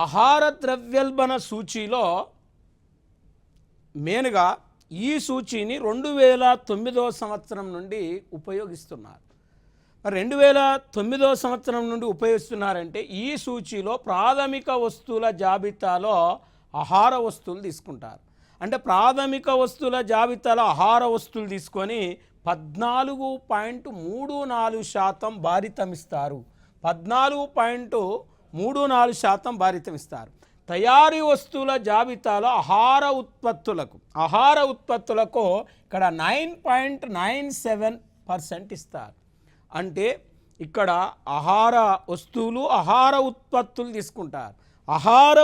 ఆహార ద్రవ్యోల్బణ సూచీలో మెయిన్గా ఈ సూచీని 2009 సంవత్సరం నుండి ఉపయోగిస్తున్నారు. 2009 సంవత్సరం నుండి ఉపయోగిస్తున్నారంటే ఈ సూచీలో ప్రాథమిక వస్తువుల జాబితాలో ఆహార వస్తువులు తీసుకుంటారు. అంటే ప్రాథమిక వస్తువుల జాబితాలో ఆహార వస్తువులు తీసుకొని 14.34% భారితమిస్తారు. 14.34% భారితమిస్తారు. తయారీ వస్తువుల జాబితాలో ఆహార ఉత్పత్తులకు ఇక్కడ 9.97% ఇస్తారు. అంటే ఇక్కడ ఆహార వస్తువులు ఆహార ఉత్పత్తులు తీసుకుంటారు. ఆహార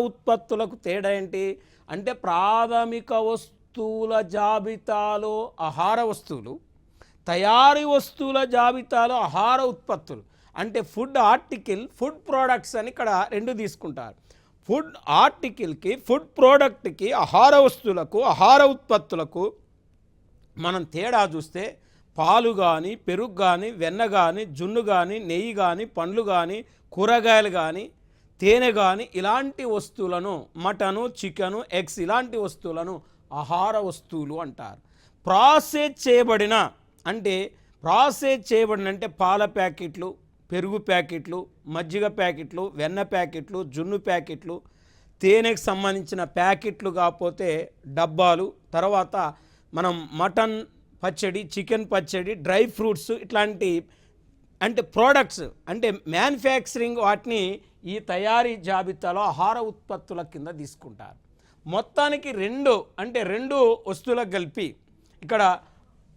ఉత్పత్తులకు తేడా ఏంటి అంటే ప్రాథమిక వస్తువుల జాబితాలో ఆహార వస్తువులు, తయారీ వస్తువుల జాబితాలో ఆహార ఉత్పత్తులు. అంటే ఫుడ్ ప్రోడక్ట్స్ అని ఇక్కడ రెండు తీసుకుంటారు. ఫుడ్ ఆర్టికల్కి, ఫుడ్ ప్రోడక్ట్కి, ఆహార వస్తువులకు, ఆహార ఉత్పత్తులకు మనం తేడా చూస్తే పాలు కానీ, పెరుగు కానీ, వెన్న కానీ, జున్ను కానీ, నెయ్యి కానీ, పండ్లు కానీ, కూరగాయలు కానీ, తేనె కానీ ఇలాంటి వస్తువులను, మటను, చికెను, ఎగ్స్ ఇలాంటి వస్తువులను ఆహార వస్తువులు అంటారు. ప్రాసెస్ చేయబడిన అంటే పాల ప్యాకెట్లు, పెరుగు ప్యాకెట్లు, మజ్జిగ ప్యాకెట్లు, వెన్న ప్యాకెట్లు, జున్ను ప్యాకెట్లు, తేనెకు సంబంధించిన ప్యాకెట్లు కాకపోతే డబ్బాలు, తర్వాత మనం మటన్ పచ్చడి, చికెన్ పచ్చడి, డ్రై ఫ్రూట్స్ ఇట్లాంటి అంటే ప్రోడక్ట్స్ అంటే మ్యానుఫ్యాక్చరింగ్ వాటిని ఈ తయారీ జాబితాలో ఆహార ఉత్పత్తుల కింద తీసుకుంటారు. మొత్తానికి రెండు వస్తువులకు కలిపి ఇక్కడ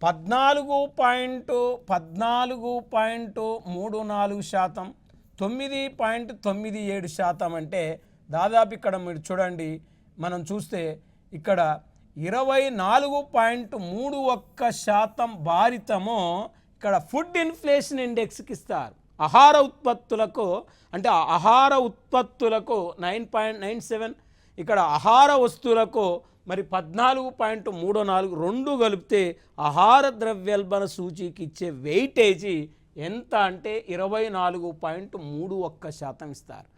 14.34%, 9.97% అంటే దాదాపు ఇక్కడ మీరు చూడండి, మనం చూస్తే ఇక్కడ 24.31% భారితము ఇక్కడ ఫుడ్ ఇన్ఫ్లేషన్ ఇండెక్స్కి ఇస్తారు. ఆహార ఉత్పత్తులకు 9.97, ఇక్కడ ఆహార వస్తువులకు మరి 14.34 రెండు కలిపితే ఆహార ద్రవ్యోల్బణ సూచీకి ఇచ్చే వెయిటేజీ ఎంత అంటే 24.31% ఇస్తారు.